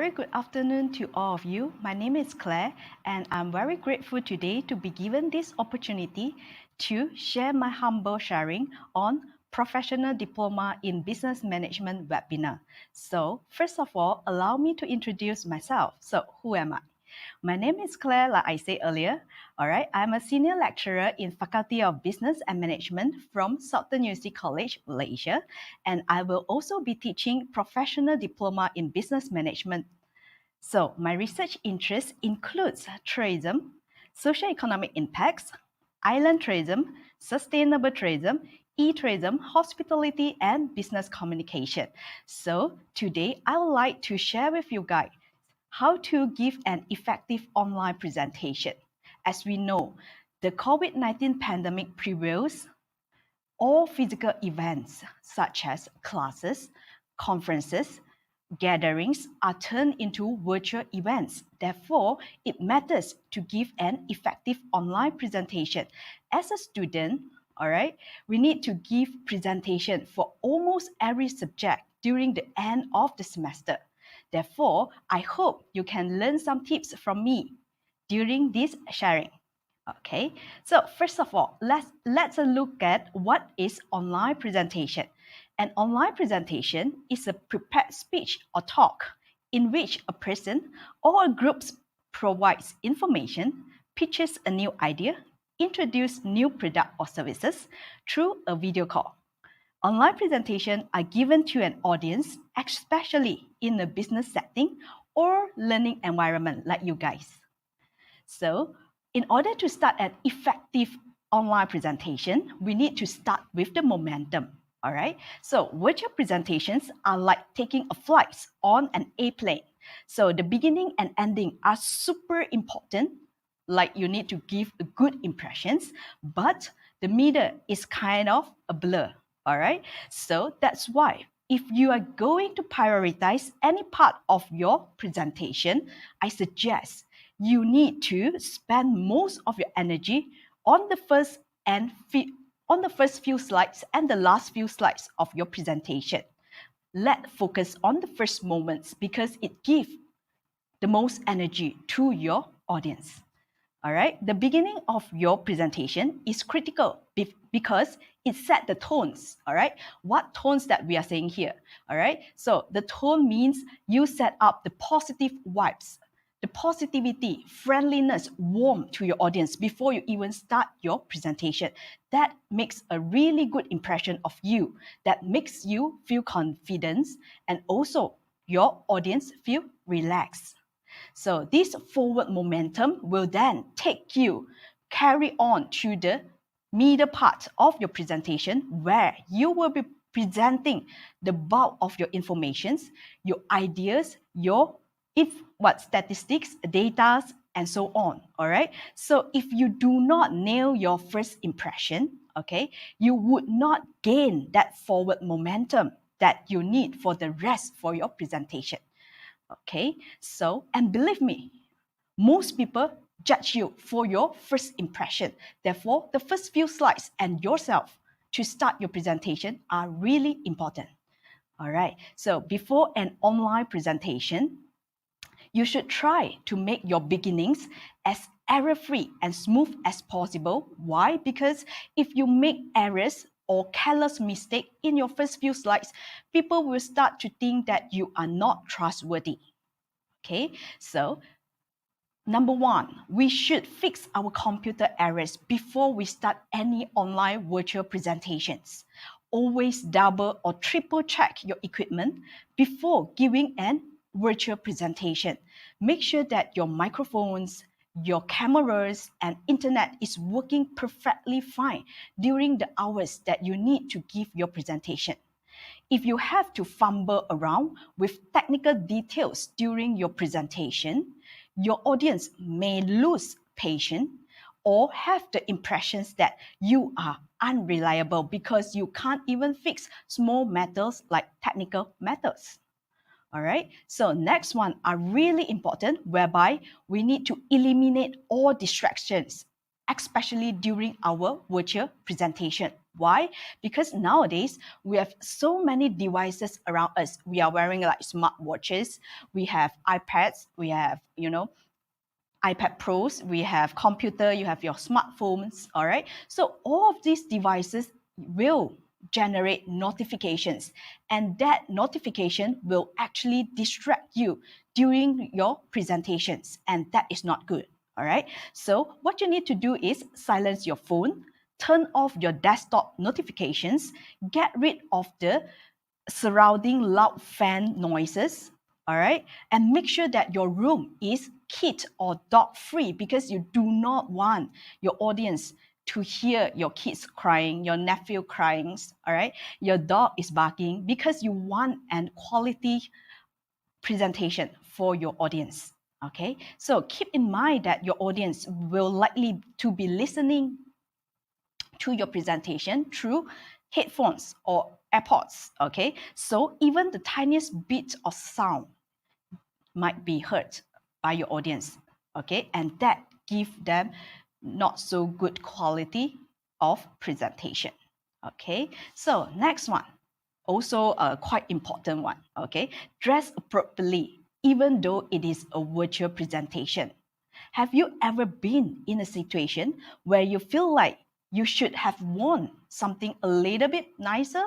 very good afternoon to all of you. My name is Claire, and I'm very grateful today to be given this opportunity to share my humble sharing on Professional Diploma in Business Management webinar. So, first of all, allow me to introduce myself. So, who am I? My name is Claire, like I said earlier. Alright, I'm a senior lecturer in Faculty of Business and Management from Southern University College, Malaysia, and I will also be teaching Professional Diploma in Business Management. So, my research interest includes tourism, socio-economic impacts, island tourism, sustainable tourism, e-tourism, hospitality, and business communication. So, today I would like to share with you guys how to give an effective online presentation. As we know, the COVID-19 pandemic prevails. All physical events such as classes, conferences, gatherings are turned into virtual events. Therefore, it matters to give an effective online presentation. As a student, we need to give presentation for almost every subject during the end of the semester. Therefore, I hope you can learn some tips from me during this sharing. Okay, so first of all, let's look at what is online presentation. An online presentation is a prepared speech or talk in which a person or a group provides information, pitches a new idea, introduces new product or services through a video call. Online presentations are given to an audience, especially in a business setting or learning environment like you guys. So, in order to start an effective online presentation, we need to start with the momentum. All right. So, virtual presentations are like taking a flight on an airplane. So, the beginning and ending are super important. Like you need to give good impressions, but the middle is kind of a blur. All right, so that's why if you are going to prioritize any part of your presentation, I suggest you need to spend most of your energy on the first few slides and the last few slides of your presentation. Let's focus on the first moments because it gives the most energy to your audience. All right, the beginning of your presentation is critical because it sets the tones. All right, what tones that we are saying here? All right, so the tone means you set up the positive vibes, the positivity, friendliness, warmth to your audience before you even start your presentation. That makes a really good impression of you. That makes you feel confident and also your audience feel relaxed. So this forward momentum will then carry on to the middle part of your presentation where you will be presenting the bulk of your informations, your ideas, your statistics, data, and so on. All right. So if you do not nail your first impression, okay, you would not gain that forward momentum that you need for the rest for your presentation. Okay, so, and believe me, most people judge you for your first impression. Therefore, the first few slides and yourself to start your presentation are really important. All right, so before an online presentation, you should try to make your beginnings as error-free and smooth as possible. Why? Because if you make errors or careless mistake in your first few slides, people will start to think that you are not trustworthy. Okay, so number one, we should fix our computer errors before we start any online virtual presentations. Always double or triple check your equipment before giving an virtual presentation. Make sure that your microphones, your cameras, and internet is working perfectly fine during the hours that you need to give your presentation. If you have to fumble around with technical details during your presentation, your audience may lose patience or have the impressions that you are unreliable because you can't even fix small matters like technical matters. All right, so next one are really important whereby we need to eliminate all distractions especially during our virtual presentation. Why? Because nowadays we have so many devices around us. We are wearing like smartwatches, we have iPads, we have, iPad Pros, we have computer, you have your smartphones, all right? So all of these devices will generate notifications, and that notification will actually distract you during your presentations, and that is not good, all right? So what you need to do is silence your phone, turn off your desktop notifications, get rid of the surrounding loud fan noises, all right? And make sure that your room is kid or dog free, because you do not want your audience to hear your kids crying, your nephew crying, all right? Your dog is barking, because you want an quality presentation for your audience, okay? So keep in mind that your audience will likely to be listening to your presentation through headphones or AirPods, okay? So even the tiniest bit of sound might be heard by your audience, okay? And that gives them not so good quality of presentation, okay? So next one, also a quite important one, okay? Dress appropriately, even though it is a virtual presentation. Have you ever been in a situation where you feel like you should have worn something a little bit nicer?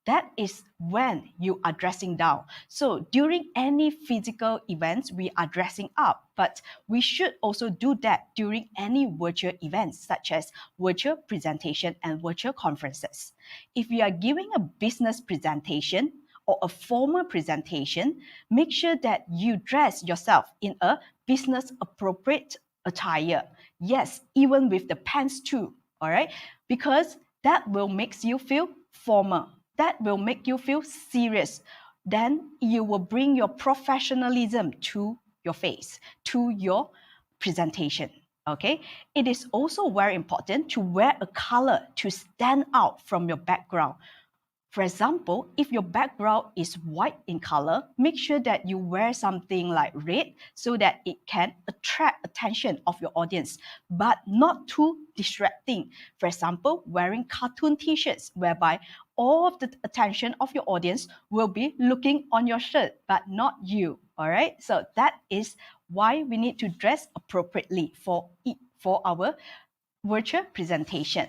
That is when you are dressing down. So during any physical events, we are dressing up, but we should also do that during any virtual events, such as virtual presentation and virtual conferences. If you are giving a business presentation or a formal presentation, make sure that you dress yourself in a business appropriate attire. Yes, even with the pants too, all right? Because that will make you feel formal. That will make you feel serious. Then you will bring your professionalism to your face, to your presentation, okay? It is also very important to wear a color to stand out from your background. For example, if your background is white in color, make sure that you wear something like red so that it can attract attention of your audience, but not too distracting. For example, wearing cartoon t-shirts whereby all of the attention of your audience will be looking on your shirt, but not you, all right? So that is why we need to dress appropriately for our virtual presentation.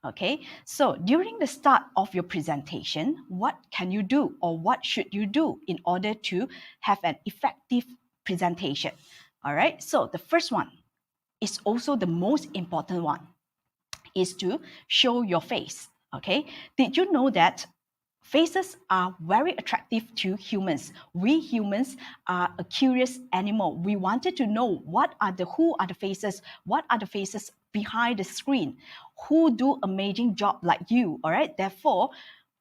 Okay, so during the start of your presentation, what can you do or what should you do in order to have an effective presentation? All right, so the first one is also the most important one, is to show your face. Okay, did you know that faces are very attractive to humans? We humans are a curious animal. We wanted to know who are the faces, what are the faces behind the screen, who do amazing job like you, all right? Therefore,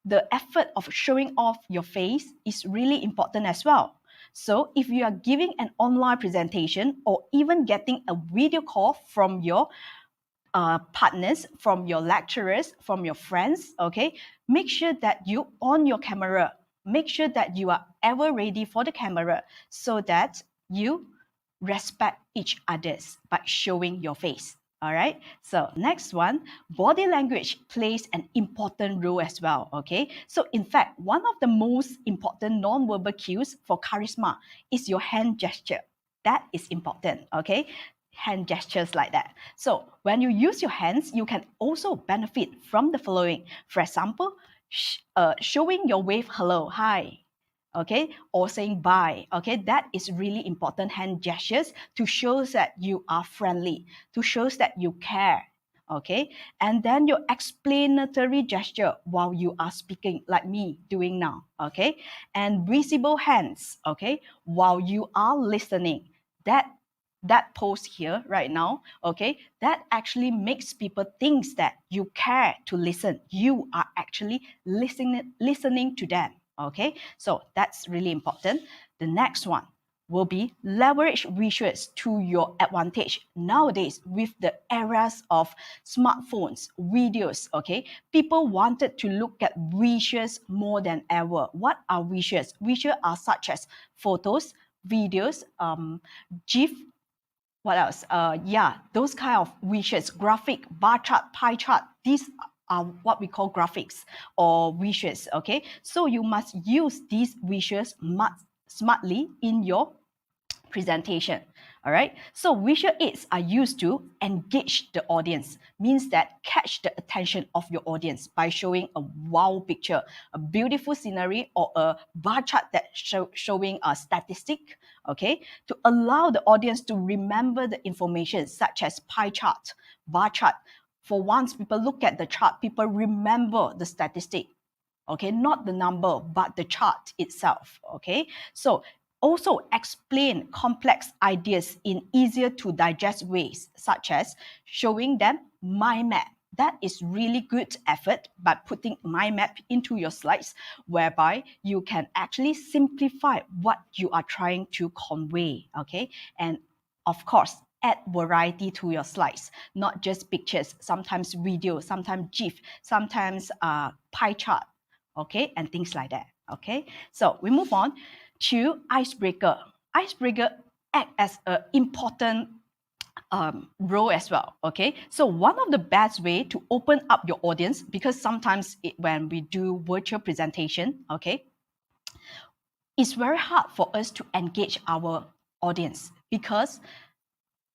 the effort of showing off your face is really important as well. So if you are giving an online presentation or even getting a video call from your partners, from your lecturers, from your friends, okay, make sure that you on your camera, make sure that you are ever ready for the camera so that you respect each others by showing your face. All right, so next one, body language plays an important role as well, okay? So in fact, one of the most important non-verbal cues for charisma is your hand gesture. That is important, okay? Hand gestures like that. So when you use your hands, you can also benefit from the following. For example, showing your wave hello, hi, okay, or saying bye, okay, that is really important hand gestures to show that you are friendly, to show that you care, okay? And then your explanatory gesture while you are speaking, like me doing now, okay? And visible hands, okay, while you are listening. That pose here right now, okay, that actually makes people think that you care to listen. You are actually listening to them, okay? So that's really important. The next one will be leverage visuals to your advantage. Nowadays, with the eras of smartphones, videos, okay, people wanted to look at visuals more than ever. What are visuals? Visuals are such as photos, videos, GIF, what else? Yeah, those kind of wishes, graphic, bar chart, pie chart, these are what we call graphics or wishes, okay? So you must use these wishes smartly in your presentation. All right, so visual aids are used to engage the audience, means that catch the attention of your audience by showing a wow picture, a beautiful scenery, or a bar chart that showing a statistic, okay, to allow the audience to remember the information such as pie chart, bar chart. For once people look at the chart, people remember the statistic, okay, not the number, but the chart itself, okay? So also explain complex ideas in easier to digest ways, such as showing them mind map. That is really good effort by putting mind map into your slides, whereby you can actually simplify what you are trying to convey, okay? And of course, add variety to your slides, not just pictures, sometimes video, sometimes GIF, sometimes pie chart, okay, and things like that, okay? So we move on to icebreaker. Icebreaker act as an important role as well, okay? So one of the best way to open up your audience, because sometimes when we do virtual presentation, okay, it's very hard for us to engage our audience because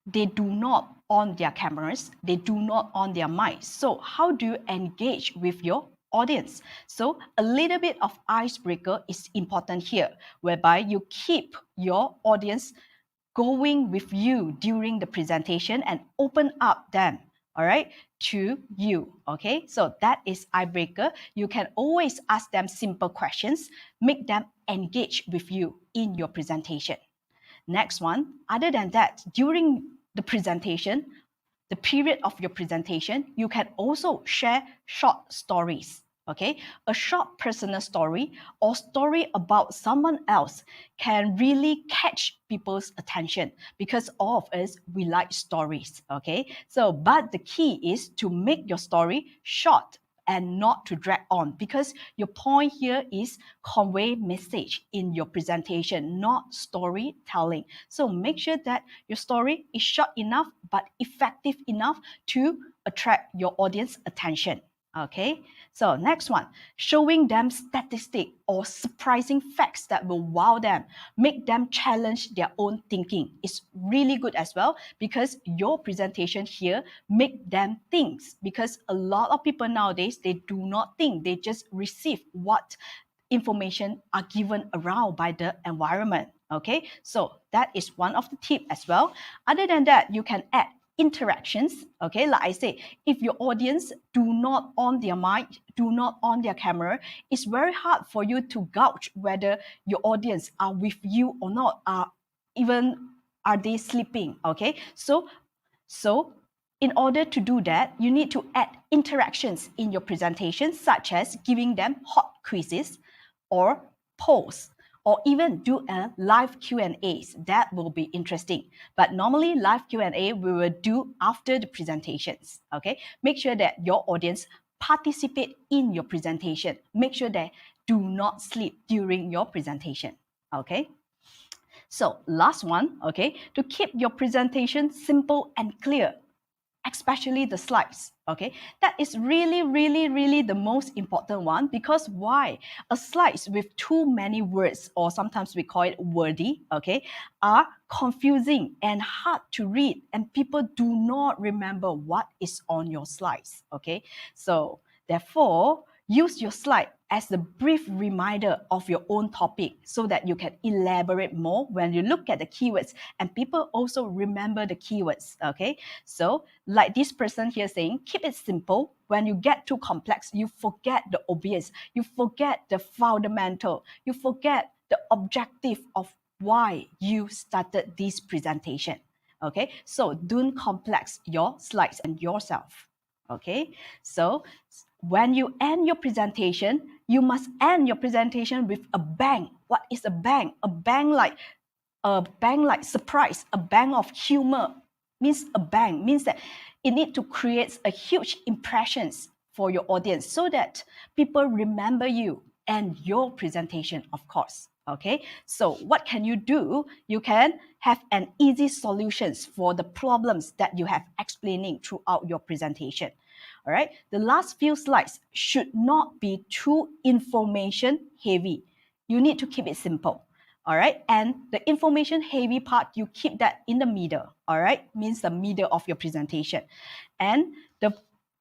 they do not on their cameras, they do not on their mics. So how do you engage with your audience? So a little bit of icebreaker is important here, whereby you keep your audience going with you during the presentation and open up them, all right, to you, okay? So that is icebreaker. You can always ask them simple questions, make them engage with you in your presentation. Next one, other than that, during the presentation, the period of your presentation, you can also share short stories, okay? A short personal story or story about someone else can really catch people's attention because all of us, we like stories, okay? So, but the key is to make your story short and not to drag on, because your point here is convey message in your presentation, not storytelling. So make sure that your story is short enough but effective enough to attract your audience attention. Okay, so next one, showing them statistic or surprising facts that will wow them, make them challenge their own thinking. It's really good as well, because your presentation here make them think, because a lot of people nowadays, they do not think, they just receive what information are given around by the environment. Okay, so that is one of the tips as well. Other than that, you can add interactions, okay? Like I say, if your audience do not on their mic, do not on their camera, it's very hard for you to gauge whether your audience are with you or not, are they sleeping, okay? So in order to do that, you need to add interactions in your presentation, such as giving them hot quizzes or polls, or even do a live Q&As. That will be interesting. But normally live Q&A we will do after the presentations, okay? Make sure that your audience participate in your presentation. Make sure they do not sleep during your presentation, okay? So last one, okay, to keep your presentation simple and clear, especially the slides, okay? That is really the most important one, because why? A slides with too many words, or sometimes we call it wordy, okay, are confusing and hard to read, and people do not remember what is on your slides, okay? So therefore, use your slide as a brief reminder of your own topic so that you can elaborate more when you look at the keywords, and people also remember the keywords, okay? So like this person here saying, keep it simple. When you get too complex, you forget the obvious, you forget the fundamental, you forget the objective of why you started this presentation, okay? So don't complex your slides and yourself, okay? So when you end your presentation, you must end your presentation with a bang. What is a bang? A bang like surprise, a bang of humor. Means a bang means that it needs to create a huge impressions for your audience so that people remember you and your presentation, of course. Okay, so what can you do? You can have an easy solutions for the problems that you have explaining throughout your presentation. All right, the last few slides should not be too information heavy. You need to keep it simple. All right, and the information heavy part, you keep that in the middle. All right, means the middle of your presentation. And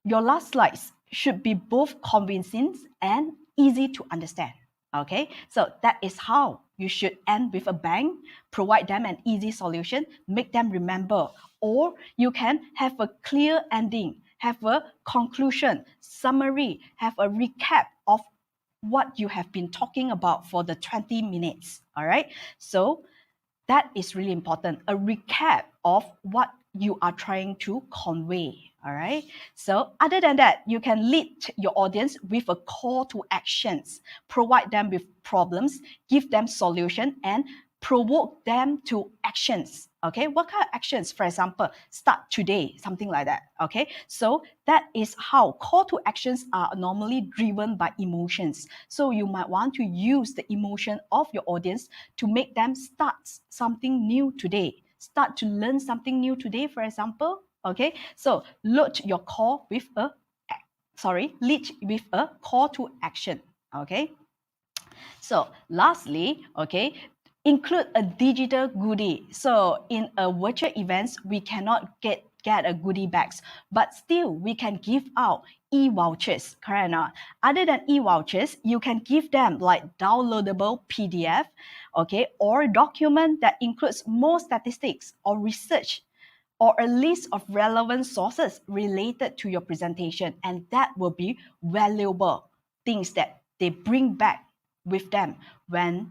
your last slides should be both convincing and easy to understand. Okay, so that is how you should end with a bang, provide them an easy solution, make them remember, or you can have a clear ending, have a conclusion, summary, have a recap of what you have been talking about for the 20 minutes. All right, so that is really important, a recap of what you are trying to convey. All right, so other than that, you can lead your audience with a call to actions, provide them with problems, give them solution, and provoke them to actions. Okay, what kind of actions? For example, start today, something like that. Okay, so that is how call to actions are normally driven by emotions. So you might want to use the emotion of your audience to make them start something new today, start to learn something new today, for example. Okay, so lead with a call to action. Okay, so lastly, okay, include a digital goodie. So in a virtual events, we cannot get a goodie bags, but still we can give out e-vouchers, correct or not? Other than e-vouchers, you can give them like downloadable PDF, okay, or document that includes more statistics or research, or a list of relevant sources related to your presentation, and that will be valuable things that they bring back with them when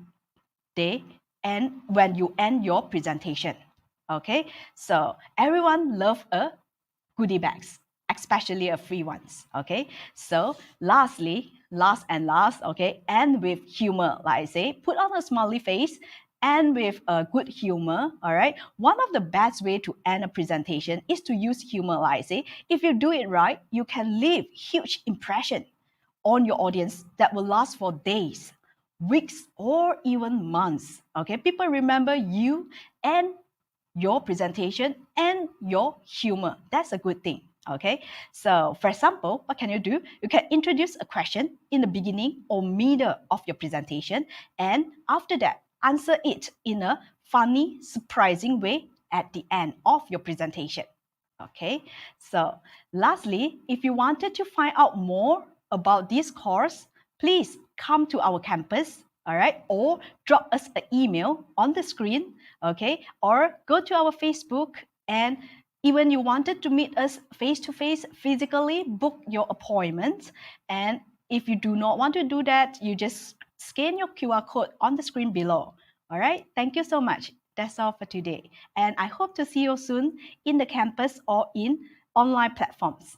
you end your presentation. Okay, so everyone loves a goodie bags, especially a free ones. Okay, so last, okay, end with humor. Like I say, put on a smiley face and with a good humor. All right, one of the best way to end a presentation is to use humor. Like I say, if you do it right, you can leave huge impression on your audience that will last for days, weeks, or even months. Okay, people remember you and your presentation and your humor. That's a good thing. Okay, so for example, what can you do? You can introduce a question in the beginning or middle of your presentation, and after that, answer it in a funny, surprising way at the end of your presentation. Okay, so lastly, if you wanted to find out more about this course, please come to our campus, all right, or drop us an email on the screen, okay, or go to our Facebook, and even you wanted to meet us face-to-face physically, book your appointment. And if you do not want to do that, you just scan your QR code on the screen below. All right, thank you so much. That's all for today. And I hope to see you soon in the campus or in online platforms.